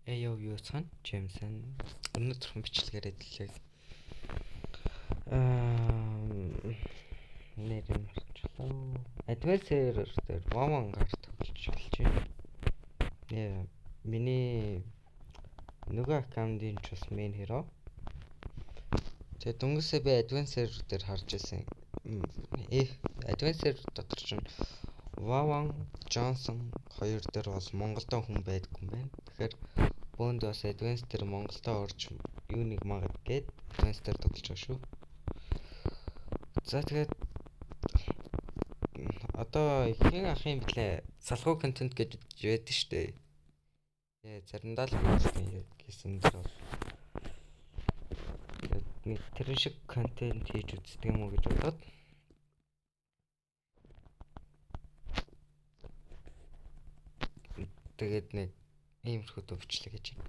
Эё юу сан Джеймсон өнөөдрийн бичлэгээр хэлээ. Нэр нь марчлаа. Adventure дээр Вавангаар тоглож байна. Яа, миний нөгөө аккаунтын ч бас main hero. Тэгээ дүнгээсээ би Adventure дээр харж байсан. Adventure дотор чинь Ваван, Джонсон хоёр дээр бол Монголдо хүн байдгүй юм байна. Тэгэхээр бөөнд бас Adventure дээр Монголдо орж юуныг магад гээд Adventure дээр тоглож байгаа шүү. За тэгээд одоо хэн ах юм блэ? Салхуу контент гэж байдаг штэ. Заримдаа л гэсэн дээр бол нэг тэр шиг контент хийж үздэг юм уу гэж бодоод тэгээд нэг иймэрхүү төвчлээ гэж.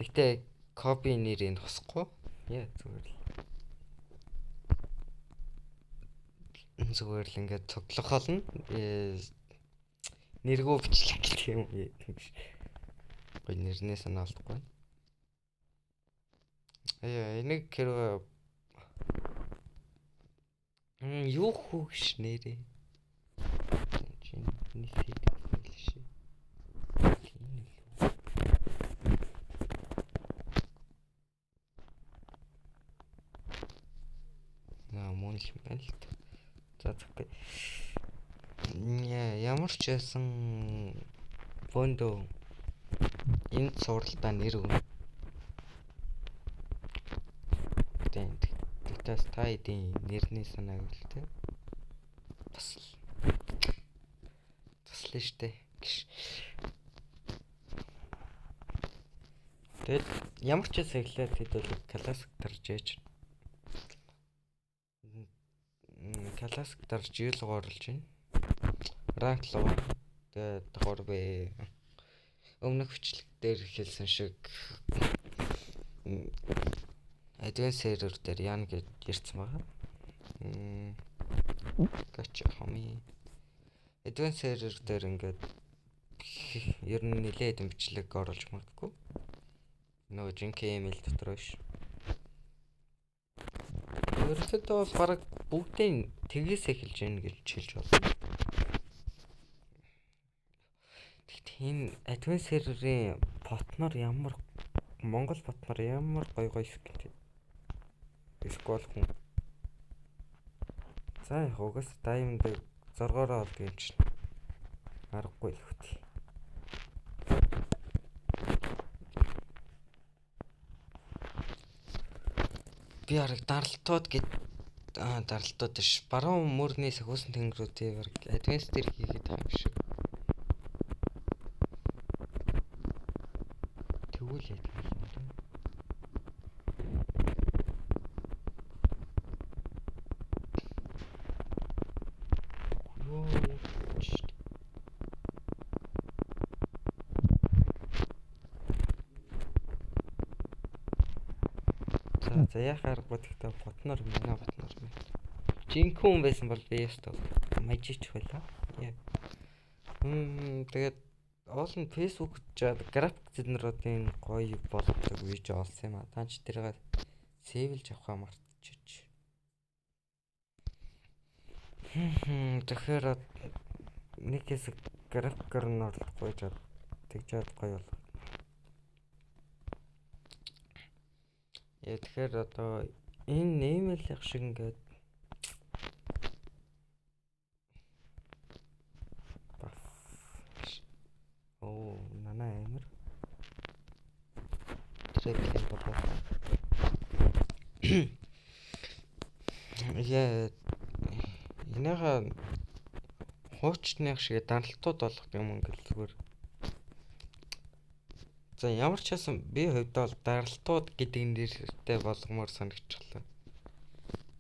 Тэгтээ копи нэрийг хосхгүй. Яа зүгээр л ингээд цоглох болно. Нэргөө бичлэг гэх юм уу. Гой нэрнээ санаалдахгүй. Энийг хэрэг юу хүүгш нэрээ. Чин нийсэд хэлшээ. Мөн л юм байна л та. За зөвхөн ямар ч байсан фондо энэ суралтаа нэр өгнө. Тэгтээс та эдийн нэрний санааг л тэ. Туслаа штэ. Тэгэл ямар ч байсан эхлээд хэд бол классик тарж ээж. Классик тарж ил гооролж байна. Ранк лоо. Тэгээд давхар бэ. Өмнөх бичлэг дээр хэлсэн шиг Adventure дээр яана гэж ярьсан байгаа. Gacha хами. Adventure дээр ингээд ер нь нэлээд бичлэг оруулж магадгүй. Нөгөө жинхэнэ email дотор биш. Өөрөлдөө бол баг бүгдийн тгээс эхэлж гин гэж хэлж байна. Тэгт энэ Adventure-ийн ботноор ямар Монгол ботноор ямар гоё скинтэй. Скол хүн. За яг угаас Diamond 6-ороо олд юм чинь. Аргагүй л хөт. Би арга даралтууд гэд даралтууд ш. Баруун мөрний сахиусан тэнгэрүүдийн Adventure дээр хийгээд байгаа юм шиг. Тэгвэл яа. За яхаар бодохтой ботноор байна. Жинхэнэ хүн байсан бол би ястаа мажич байлаа. Тэгээд олон Facebook жаад график дизайнеруудын гоё болгодог видео олсон юм а. Таач тэрийг сэвэлж авахаа мартчих. Тэгэхээр нэг хэсэг графикаар нь орлохгүй жаад тэгжээд гоё бол. Тэгэхээр одоо энэ нэмэлэх шиг ингээд нана амир трэблэн болоо. Энэга хуучных шиг даралтууд болгох юм ингээл зүгээр. За ямар ч байсан би хувьд бол даралтууд гэдэг нэртэй болгомоор санагчлаа.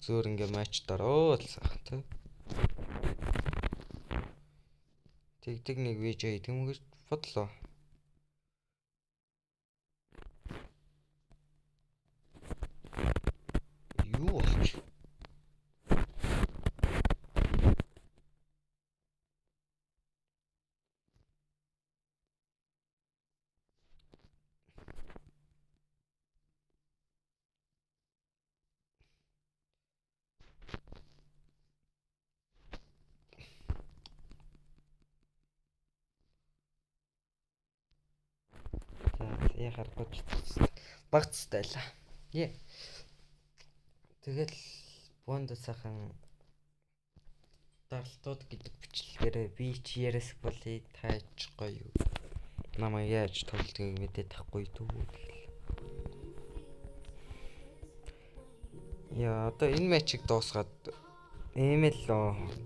Зөөр ингээ матч дөрөө л сах тэ. Тэгдэг нэг видео хийх юм гэж бодлоо. Юу ач? За яхаар гоч багцтайлаа. Е. Тэгэл бонд сайхан дарлтууд гэдэг бичлэгээрээ би чи яриас болъё таач гоё. Намайг яаж тоглодгийг мэдээд тахгүй дүү. Яа одоо энэ матчийг дуусгаад ML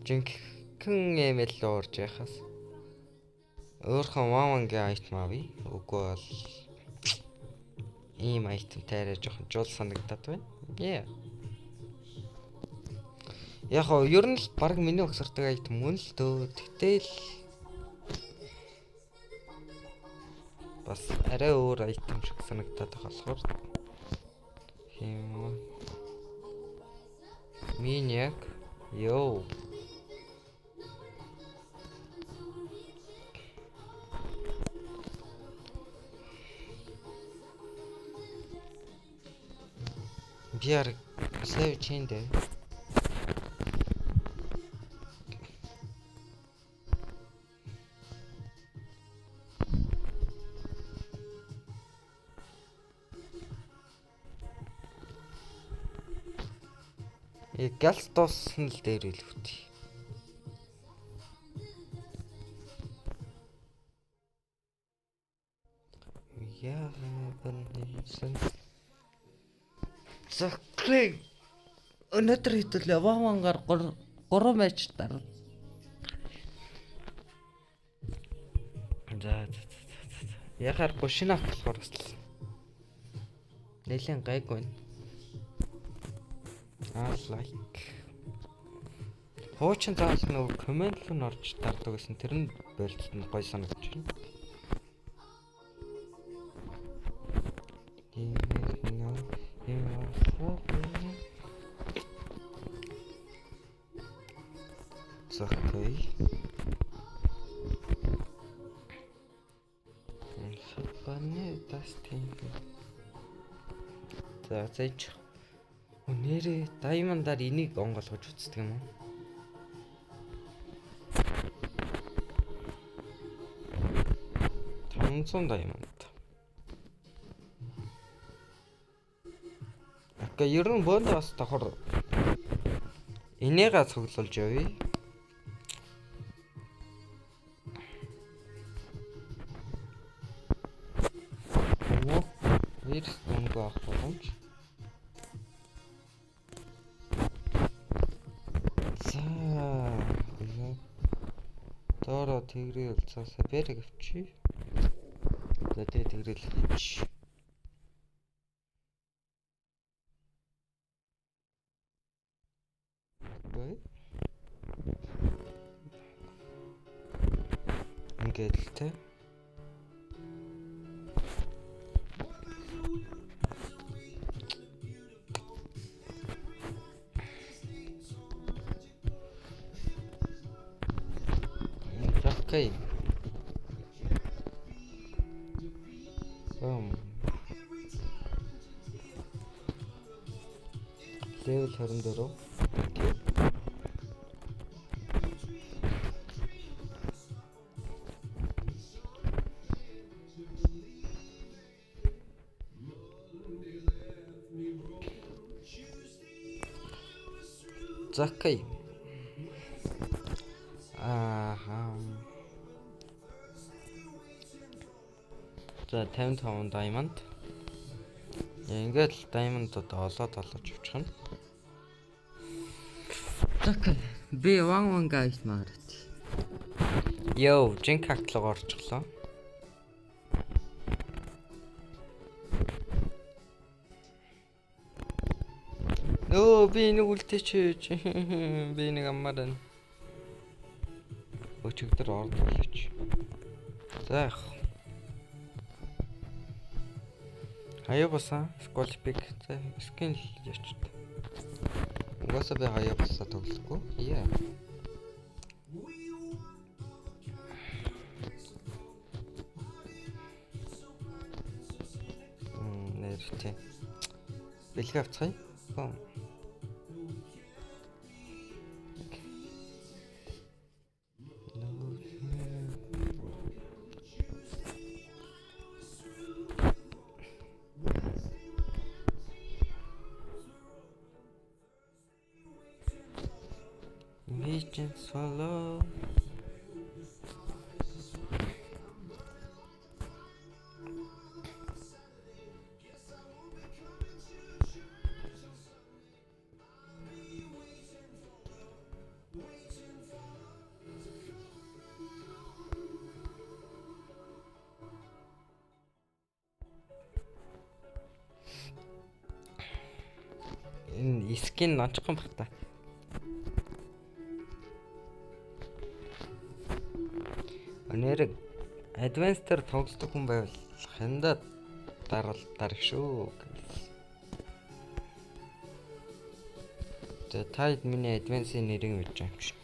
жинхэнэ ML орж яхаас өөрхөн Wawanгийн айтем авъя. Үгүй бол ийм айтемтай арай жоохон жуул санагдаад байна. Yeah. Яг оо ер нь л баг миний өгсөрдөг айтем мөн л дөө. Тэгтэл бас арай өөр айтем шиг санагдаад байгаа болохоор юм. Миньяк ёо. Биар сэв чиндэ. Галстос нь л дээр илүүтэй. Яа бэнсэн. Закрыг өнөөдөр хэдүүлээ Вавангаар 3 матч дараа. За. Яхаар гушинах болохоор бас нэлээд гайгүй. Like. Хуучин заал нөгөө комент л орж тардаг гэсэн тэр нь болтолд нь гой санагдаж байна. Закай. Супане тастинг. За зэч. Нэрээ даймандаар энийг онгоолгож үздэг юм уу? Тонцон дайманд. Ака ер нь бонд бас давхар энийгээ цуглуулж явъя. Оо, вирус онгоо авах боломж. Доороо тэгрээ үлцаасаа бэрэг авчи. За тэгээ тэгрээл хийч. Бай. Ингээд л тэ. Окей. Level 24. Okay. 「 За. 「 」 ။ 「 」 ・ 」 ・ 」 ・ 」 ・ 」 ・ 」 ・ 」 ・ 」 ・ 」 ・ 」 ・ 」 ・ 」 ・ 」 ・ 」 ・ 「 ・ 」 「」 」 ။ Закай. Ааха. За 55 diamond. Ингээд л diamond-ууд олоод авчих юм. Закай. Би Ван гайс маарат. Йоо, жинк хатлаг орчихлоо. Нөө би нэг үлдээч. Би нэг аммаар байна. Өчигдөр ордоолооч. За. Хаябаса, сколпик, за скин л яач. Угаасаа би хаябаса тоглохгүй. Яа. Нэртэй. Бэлэг авцгаая. Бом. Legends follow. Энэ скин онцгой баг та. Нэрэг advanced-ээр тоглодог хүн байвал хандаа дарах шүү. Тэгээ таад миний advanced-ийн нэрийг мэдэж байгаа юм шиг.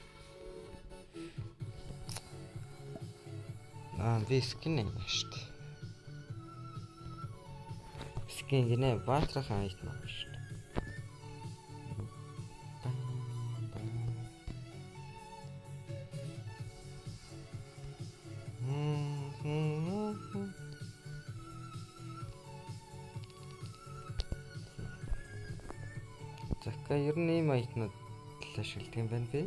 Би скин юм шүү дээ. Скин гинэ баатрахан айтмаа шүү дээ. Зака ер нь ийм айтнууд л ашигладаг юм байна би.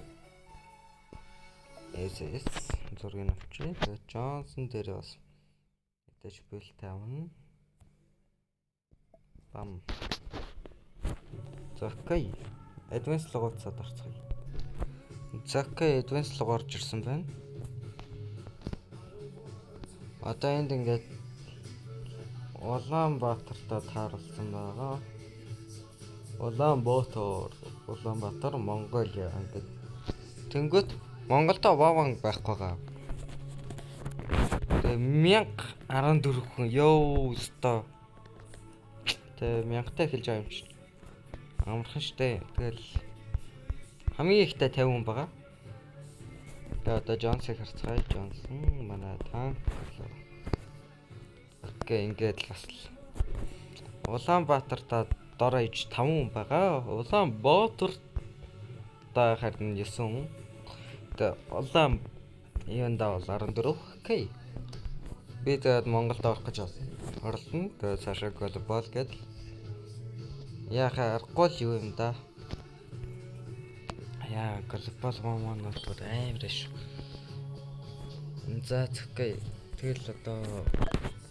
SS зургийг авчи. Тэгээ Johnson дээр бас мэдээж бүлт тавна. Бам. Закай advanced руу цаад орцгоё. Закай advanced руу орж ирсэн байна. Одоо энд ингээд Улаанбаатартай тааруулсан байгаа. Улаанбаатар, Монголиа ингээд. Тэнгөт Монголдо ваван байхгүй байгаа. Тэгээ 1014 хүн ёо өстой. Тэгээ 1000-тай хэлж байгаа юм чинь. Амархан штэ. Тэгэл хамгийн ихтэй 50 хүн байгаа. Тэгээ одоо Джонсыг харцгаая. Джонсон манай танк. Окей, ингээд л бас Улаанбаатартаа дор иж 5 хүн байгаа. Улаанбаатарта харин 9 хүн. Тэгээ улаан юундаа бол 14. Окей. Би тэгээд Монголд орох гэж орлоо. Тэгээд цаашаа глобал гэдэг. Яхаа аргагүй л юу юм да. Яа, глобал гомон бол амар шүү. За окей. Тэгэл одоо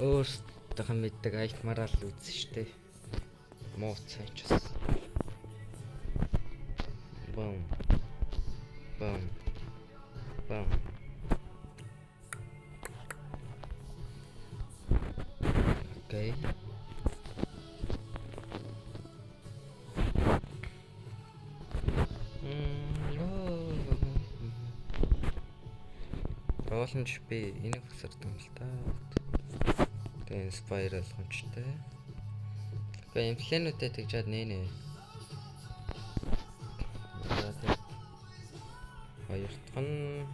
өөртөө мэддэг айтмараа л үзэн штэ. Мууцсан ч бас. Бам. Бам. Бам. Окей. Роллонч би энийг хөсөрдөг юм л та. Тэгээ inspire болгомжтой. Тэгээ имплэнүүдэд тэгжээд нэ. Хоёр дахь нь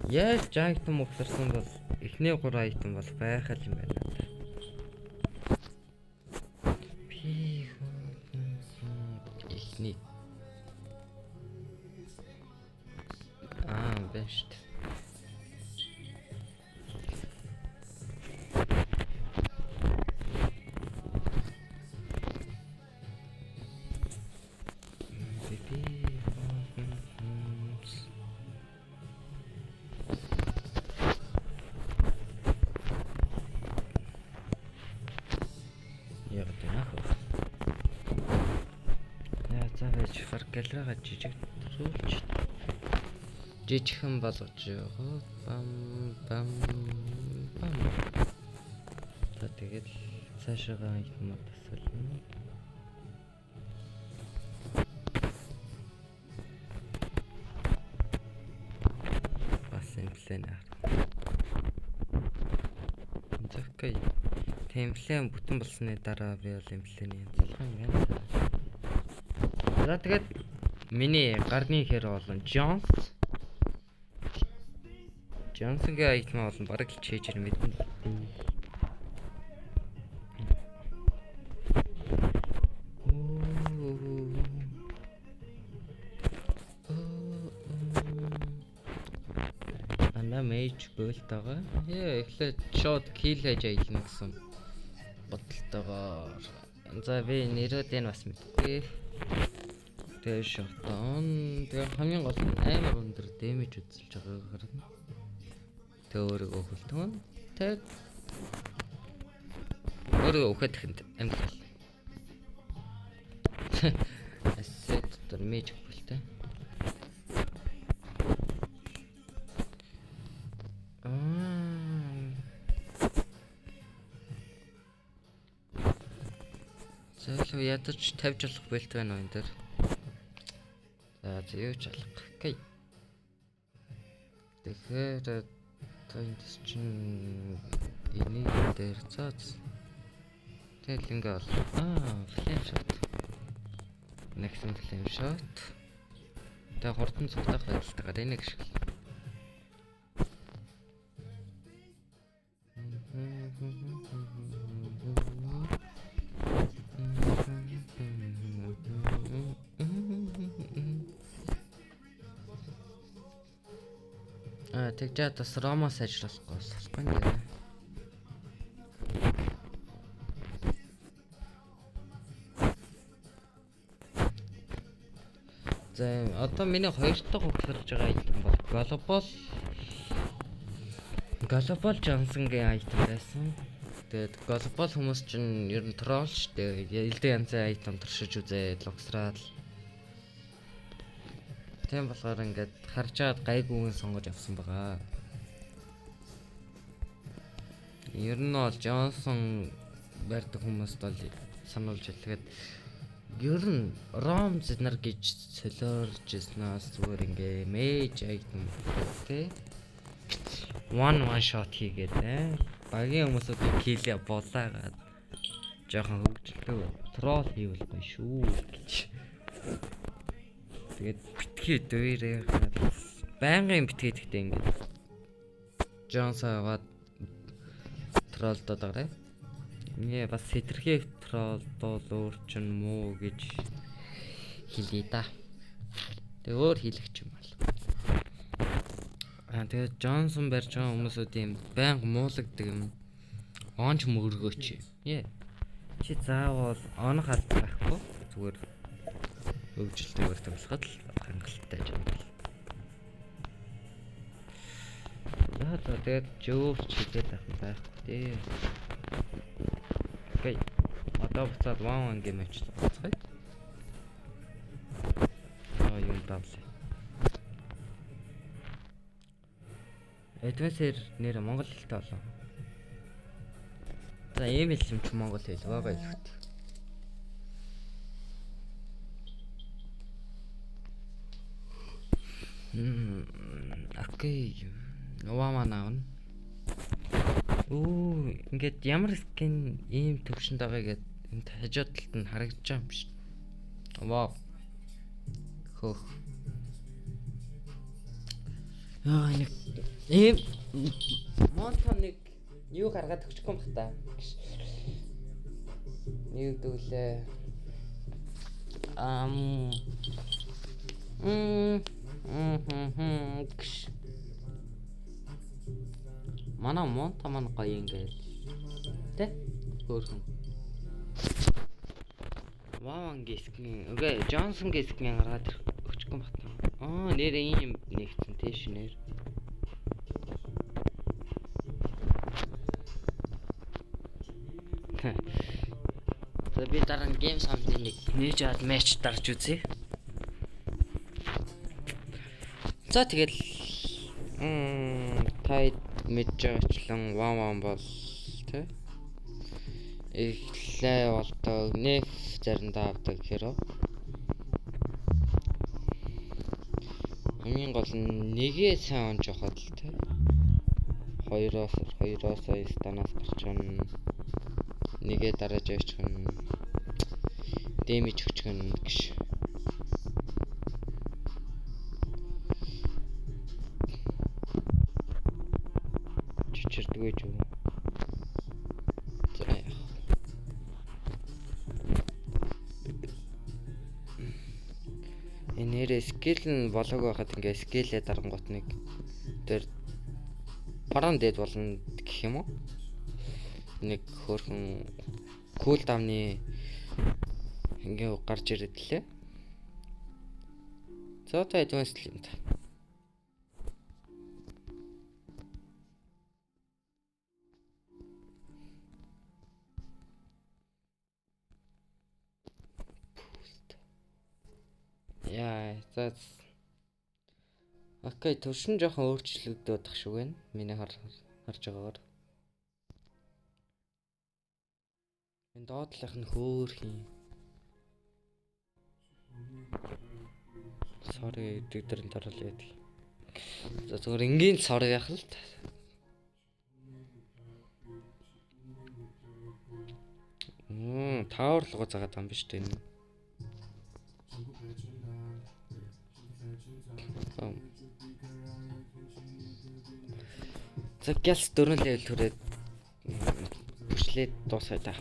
яаж айтем өгсөрсөн бол эхний 3 айтем бол байх л юм байна. Би эхний бэшт. Галерага жижиг төрүүлж жижигхэн болгож яваа. Бам бам бам. Тэгээд цаашаа юм тасална. Бас имплэнэ. Зөвхөн темплэн бүтэн болсны дараа би бол имплэний ялхан юм. За тэгээд миний гарны хэр болон Джонсонгийн айтмаа болон бараг л чэйжэр мэдэн. Ана мэж бөлт байгаа. Эхлээд шууд кил хийж аялна гэсэн. бодолтойгоор. За би нэрүүдээ бас мэдгүй. Тэгээ шотон. Тэгээ хамгийн гол нь амар өндөр дэмэж үзүүлж байгааг харна. Тэгээ өөрийгөө хөлтөн. Тэг өөрийгөө өгөхөд ихэнд амьдрал. Асset дотор мэж хөлтэй. Зөвлөө ядаж тавьж болох бэлт байна уу энэ дээр. За зөөж алах. Окей. Тэгэхээр энэ чинь энийг дээр цаац. Тэгэл ингээ бол flame shot. Next flame shot. Тэгээ хурдан цугтах байдалтайгаар энийг шиг. Тэгжээ бас ромоос ажиллахгүй болохгүй нэ. За одоо миний хоёр дахь хөтлөж байгаа айтем бол Global Johnson-гийн айтем байсан. Тэгээд Global хүмүүс чинь ер нь troll штэ. Элдэн янзын айтем туршиж үзээ, логсраад. Тийм болохоор ингээд харж чад гайгүйн сонгож авсан байгаа. Ер нь бол Johnson барьдаг хүмүүст бол сануулж хэлгээд ер нь Rom зэнэр гэж солиорж яснаас зүгээр ингээ мэж айтем тий. One shot хийгээд багийн хүмүүсүүд килээ болаагаад жоохон хөвгчлөө troll хийвэлгүй шүү гэж. Тэгээд битгий дээрээ байнгын битгий гэхдээ ингээд Johnson-аад троллдод байгаа. Ингээ бас сэтэрхий троллдол өөр чинь муу гэж хэлээ да. Тэг өөр хэлэх юм бол. Тэгээд Johnson барьж байгаа хүмүүсүүд юм байнга муулагддаг юм. Онч мөргөөч. Чи заавал онох алдахгүй зүгээр хөвгөлтөөр томсгоод л хангалттай юм байна. Тэгээд жөөч хийгээд авах байхгүй дээ. Окей. Одоо буцаад 1 game match тоглоцгоё. Юм давлаа. Adventure нэр Монгол хэлтэй болоо. За ийм хэлсэн ч Монгол хэл байгаа хэлэвт. Окей. Новаа наавна. Ингээд ямар скин ийм төвшөнд байгаа гэд энэ хажууд талд нь харагдаж байгаа юм биш. Вау. Хөх. Нэг ийм монтоныг юу гаргаад өгчихгүй юм бата. Нэг дүүлээ. Манай монта маань гоё ингээд тэ хөөрхөн. Ваан гисгэн окей Johnson гисгэн гаргаад өгчихгүй бата. Нэр ийм нэгцэн тийш нэр. За би дараа нь game sound-ыг нээж аваад match дарж үзье. За тэгэл тай мэдж байгаачлан 1 бол тэ эхлээ болдог неф заримдаа авдаг хэрэг. Хамгийн гол нь нэгээ сайн онж явахад л тэ хоёроос станаас гарч байгаа нэгээ дарааж явчих нь дэмэж өгчих нь гэж. Чичирдгүй ч юм. За яах. Энэрэ скил нь болоог байхад ингээ скилээ дарангуут нэг тэр баруун дээд болно гэх юм уу? нэг хөөрхөн кул давны ингээ гарч ирээд лээ. За одоо advanced юм та. Яа, за. Окей, төвшин жоохон өөрчлөгдөд тах шиг байна. Миний харж байгаагаар. Энэ доотлох нь хөөх юм. Sorry, дэгдэрэн дараал яадаг. За зүгээр энгийн sorry яах л та. Тааруулга заагаад байгаа юм биш үү? За гялс 4 level түрээд бүшлээд дуусгая та.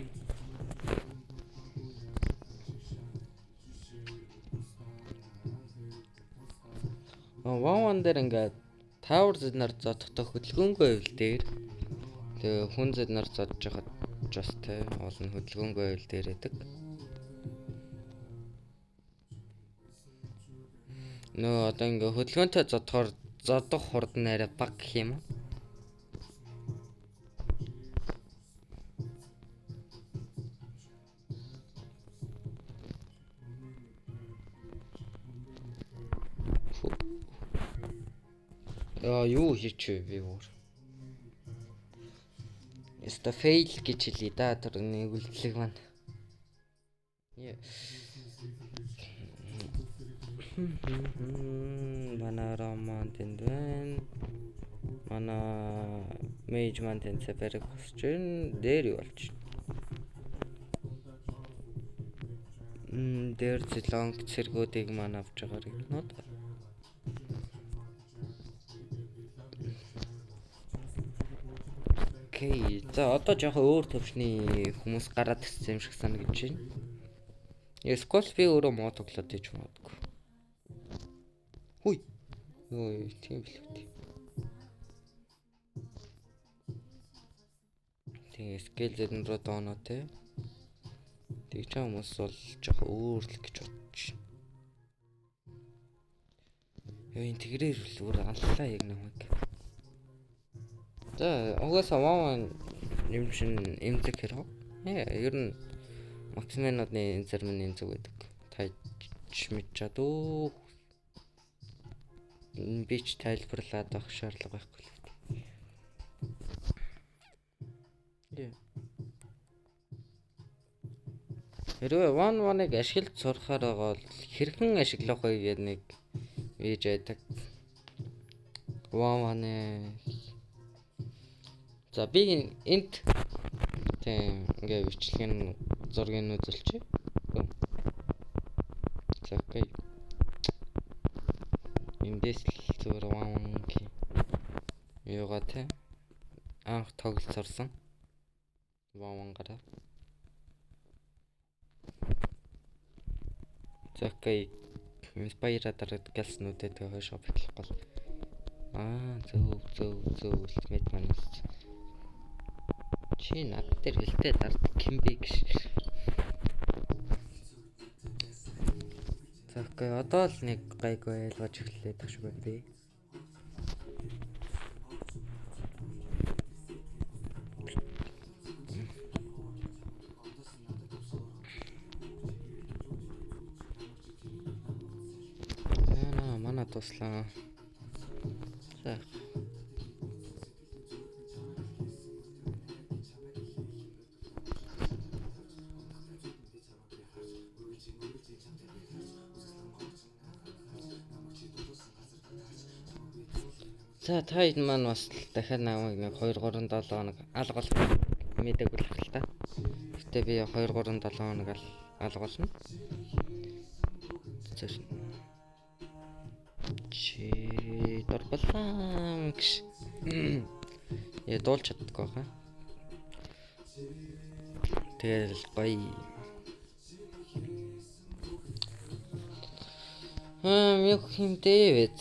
Ван дээр ингээд тавар зэднэр зодох хөдөлгөөнгүй байвал дээр тэгээ хүн зэднэр зодж хахад just тэ олон хөдөлгөөнгүй байвал дээр байдаг. Нөө одоо ингээд хөдөлгөөнтэй зодохоор зодох хурд нь арай бага гэх юм уу? Юу хийчихвэ би өөр. Яста fail гэж хэлээ да тэр нэг үйлдэлэг маань. Манай роман тэнд байна. Манай mage маань тэнд саперыг хосч байна. Дээр юу болж байна? Дээр зэлонг цэргүүдийг маань авч байгаа гинод. Окей. За одоо жоохон өөр төвшний хүмүүс гараад ирсэн юм шиг санагдаж байна. Эсвэл би өөрөө мод тоглоод иж магадгүй. Хүй. Йоо, тийм л үү. Тэгээ скел зэдэн рүү дооноо те. Тэгж хүмүүс бол жоохон өөр л гэж бодож байна. Ёо, интегрэр л өөр аллаа яг намайг. За угаасаа маа юм чин эмзэг хэрэг. Ер нь максимумны зарим нь эмзэг байдаг. Тайч мэдчиадөө. Би ч тайлбарлаад авах шаардлага байхгүй л. Хэрвээ 1-1-ыг ашиглаж сурахаар байгаа бол хэрхэн ашиглах вэ гэдэг нэг виж байдаг. 1-1 за би энт тийм ингээ бичлэгийн зургийг үзүүлчих. За окей. Эндээс л зүгээр 1-1 юугаа те анх тоглож сурсан. 1-1 гараа. За окей. Inspire дараад гэлснүүдэд хойшоо битлэх гол. Зөв ultimate манас. Чи над дээр хэлтэй дард кимбэ гэж. За окей, одоо л нэг гайгүй ойлгож эхэллээ тах шиг байна би. Манай туслаа. За. За та хэд маань бас дахиад намайг нэг 2-3-7 хоног алгал мэдээгүй л хэл та. Гэтэ би 2-3-7 хоног алгуулна. Чи дурбалаа гэж. Я дуулж чаддаггүй хаа. Тэгэл гоё. Юу хэмтэй вэ?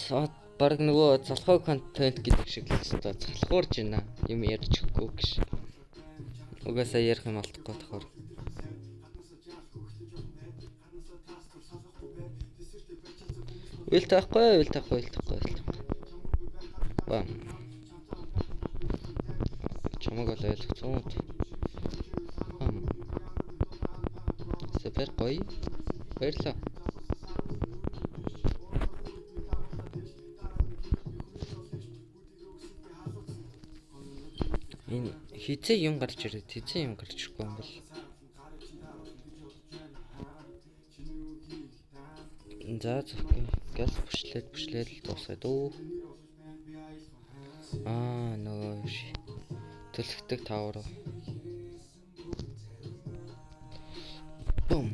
За баг нөгөө залхуу контент гэдэг шиг л залхуурж байна. Юм ярьж өгөхгүй гэж. Угаасаа ярих юм алдахгүй тохоор. Үйл тахгүй. Бам. Чамаг бол ойлгоцсон. Супер гоё. Баярлалаа. Энэ хизээ юм гарч ирэхгүй юм бол. За зөвхөн газ бүшлээд л дуусаад үү. Нөгөө төлөвлөгдөг тавар. Бум.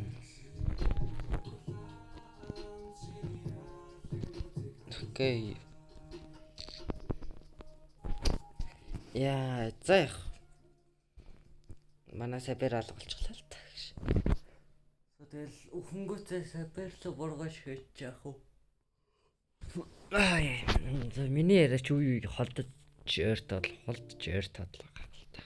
Окей. Яа, заах. Манай сабер алгалчихлаа л та гэж. Тэгэл өхөнгөөцөө саберло бургаж хийж яах вэ? За миний яриач үе холдож ойртоод л байгаа л та.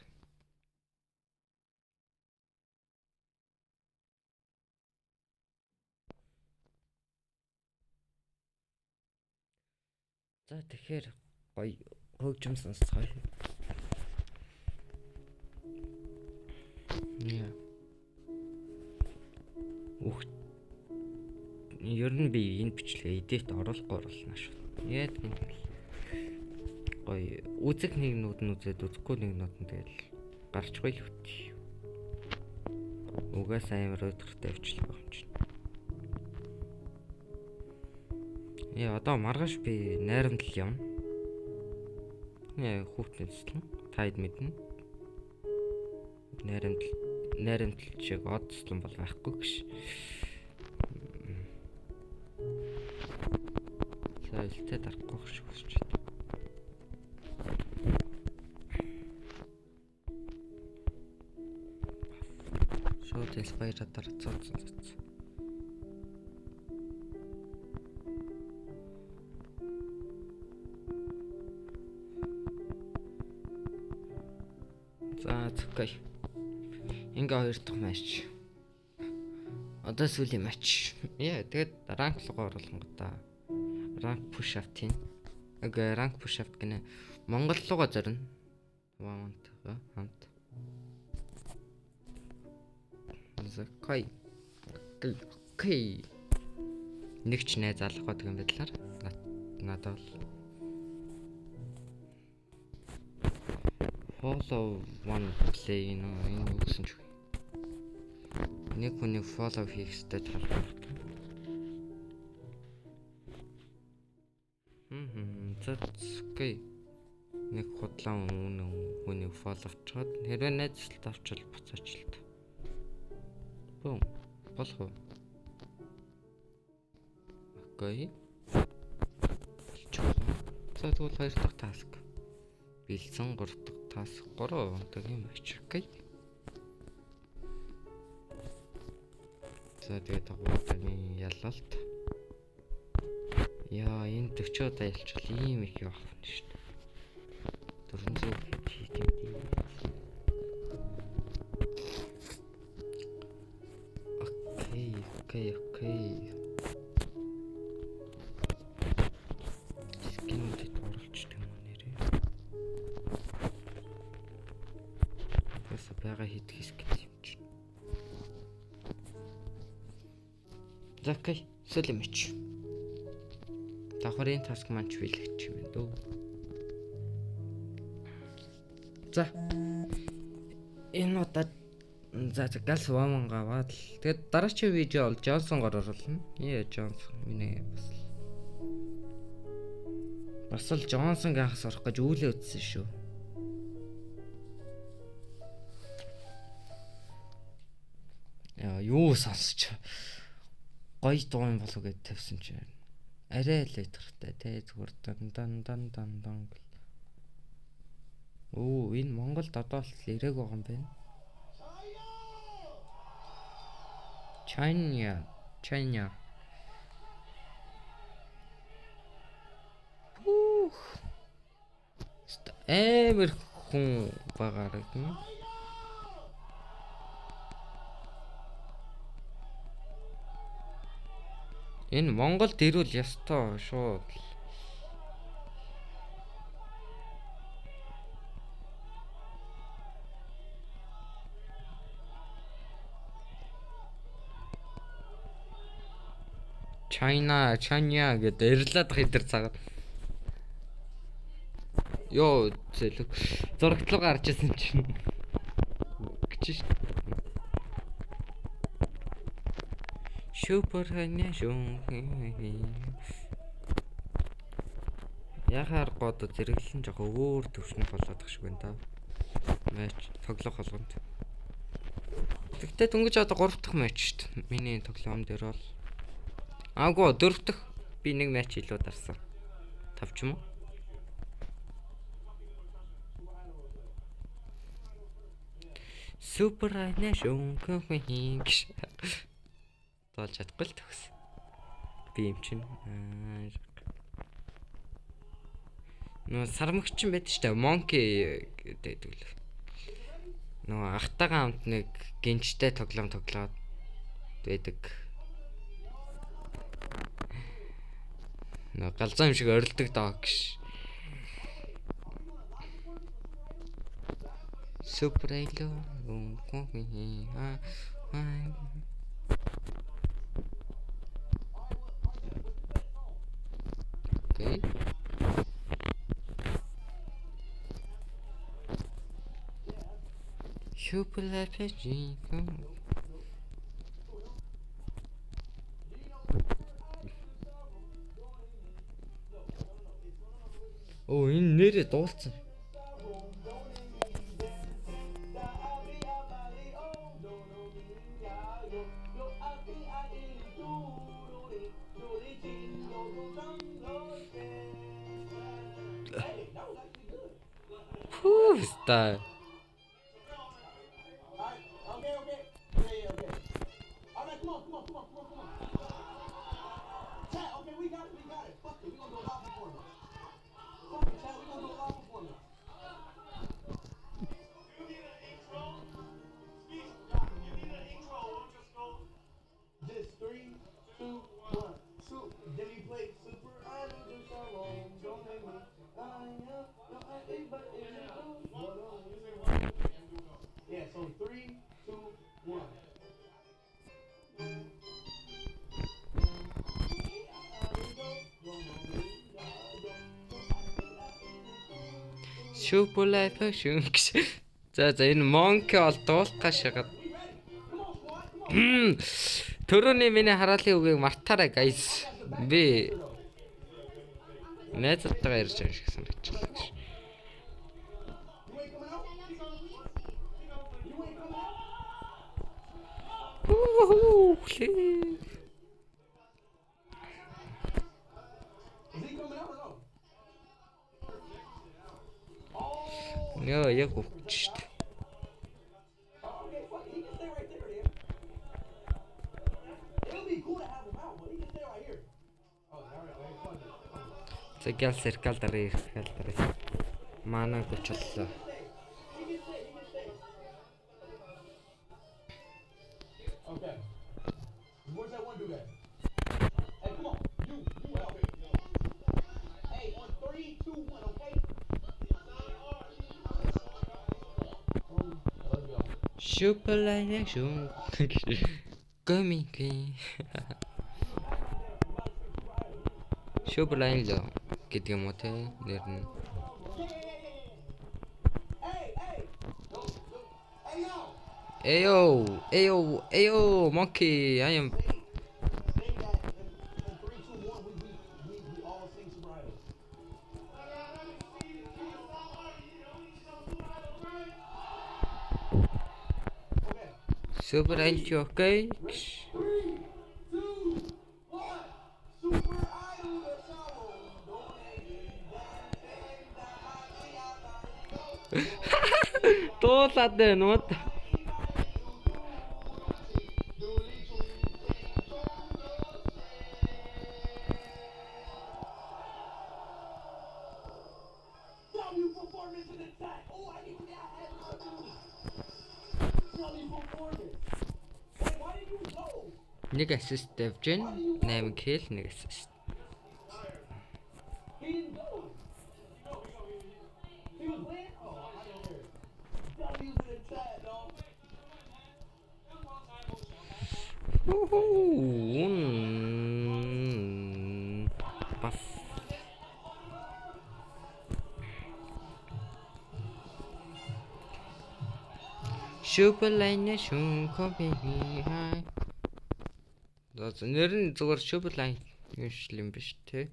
За тэгэхээр гоё хөгжим сонсцгоё. Яа. Ер нь би энэ бичлэгээ эдит оруулна шүү. Яад гин гоё үзэг нэгнүүд нь үзээд үзэхгүй нэгнүүд нь тэгэл гарчгүй л үтээ. Угаас амар өдөртэй авчлаа юм чинь. Яа одоо маргааш би найрамдал явна. Яа хүүхдэнслэн таад мэднэ. Найрамдал чиг одслон бол байхгүй гэж. Сайлтаа дарахгүй гэж хүсэж байна. Шууд инспайраар цоцсон. За зөвхөн ингээ хоёр дахь матч. Одоо сүүлийн матч. Яа тэгээд ранк руу оруулангуудаа ранк push up тийм. Ранк push up гэнэ Монгол руугаа зорино. Ваантайгаа хамт. Закай. Окей. Нэг ч найз алах гэдэг юм байдлаар надад бол follow one play энэ үгсэн ч. Нэг хүний follow хийх хэрэгтэй талбар. Окей. Нэг худлаа хүний follow авчаад хэрвээ найзлалт авчвал буцаач л та. Бум. Болох уу? Окей. За тэгвэл хоёр дахь таск. Бэлдсэн 3 дахь таск 3 удаагийн матч. Окей. За тэгээд удаагийн ялалт. Яа энэ 40 удаа ялчвал ийм их явах нь шүү дээ. 400 хийх юм тийм. Окей. Скинэд оруулчихдаг юм нэрээ. Тэс бага хийх скин юм чинь. За окей, сүүлийн матч. Давхрын таск манч билэгч юм дөө. За. Энэ удаа за галс ваман гаваад л тэгээд дараагийн видео бол Джонсонгоор оруулна. Джонсон миний бас л Джонсон гахас орох гэж үүлээ үтсэн шүү. Яа юу сонсч гоё дуу юм болов гэд тавьсан чинь арай л идэрхтэй те зүгээр дан. Оо энэ Монголд одоо л ирээг байгаа юм байна. China. Эмэр хүн багаар гэн. Энэ Монголд ирүүл ёстой шууд. China гэдэг ирлээд хидэр цагаад. Йоо зэлэг зурагтлуу гарч ирсэн чинь. Гिच. Супер ханашон. Яхаар гоод зэрэглэн жоо өөр төвшнөх болоод тах шиг байна та. Матч тоглох болгонд. Тэгтээ дөнгөж одоо 3 дахь матч шүү дээ. Миний тоглоом дээр бол аагүй 4 дахь би нэг матч илүү дарсан. 5 ч юм уу. Супер нашон кохин гэж тоолж чадахгүй л төгс. Би юм чинь нөө сармагч юм байд штэ Monkey гэдэг л. Нөө ахтайгаа хамт нэг гинжтэй тоглоом тоглоод байдаг. Нөө галзуу юм шиг орилдог даа гэж. Супер эло кохин окей. Супер лапежи. Оо энэ нэрээ дуулсан. Стаа. Super life шүнгш. За энэ Monkey бол дуулах шагаад. Төрөний миний хараалын үгийг мартаарай guys. Би найзтайгаа ярьж байгаа шиг санагчлаа гэж. Яа, яг өгч шүү дээ. Загял серкал дараа манай гочлоо. Okay. Where's that one dude at? Hey, come on. You help me. Hey, on 3, 2, 1, okay? Super шүн. Гоминки. Super л гэдэг юм уу те нэр нь. Ayo, Monkey, I am. Super Idol, okay? Туулаад байна уу? Нэг ассист тавьж гэн. 8 kill нэг assist. He didn't do it. He was laying. Oh, I don't hear it. W's in the chat, dog. Buff. Шүбэлайна шүнкоби хай. Нэр нь зүгээр шүбэлай юм биш те.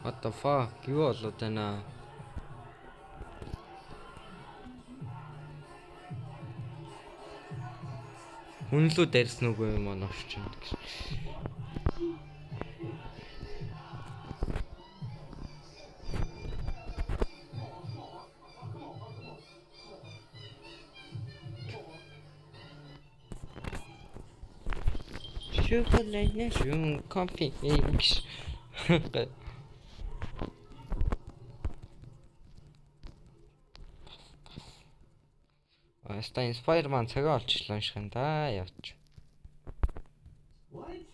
What the fuck? Юу болоод байна? Хүнлүү дайрсан үгүй юм аа новч юм гэж. Шүбэлайна шүн компи гэж. Ста Spider-Man цагаа олчлоо юм шиг энэ да явч. What?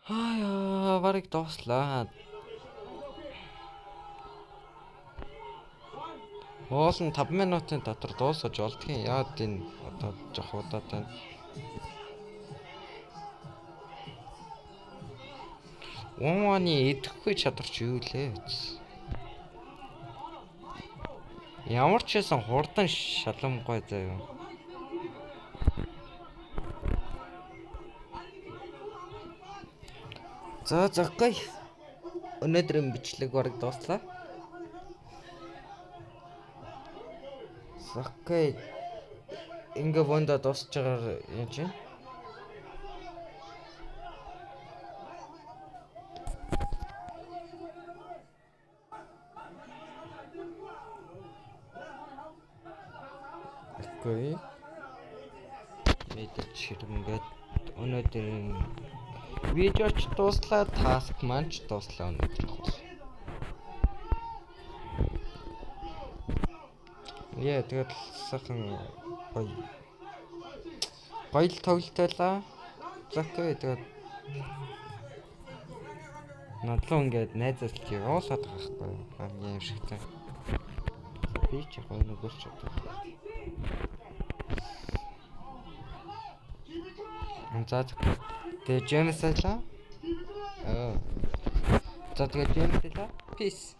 Хаяа, барыг дууслаа. Хоол нь 5 минутын дотор дуусгаж болдгийн. Яад энэ одоо жоох удаад байна. Ууманы идэхгүй чадварч юу лээ? Ямар ч байсан хурдан шаламгой заяа. За заггай. Өнөөдрийн бичлэг бараг дууслаа. Заггай. Ингээ вонда дуусч байгаа юм чинь. Окей. Мэдээж хэрэмгээд өнөөдрийн видеоч дууслаа, таск маань ч дууслаа өнөөдөр. Яа, тэгээд сайхан гоё тоглолтойлаа. Закгүй тэгээд надлаа ингээд найзалж явуулаад байгаа байхгүй хамгийн юм шигтэй. Би ч яг нөгөөч чаддаг. За тэгээ Джеймс байлаа. За тэгээ Джеймс байлаа. Peace.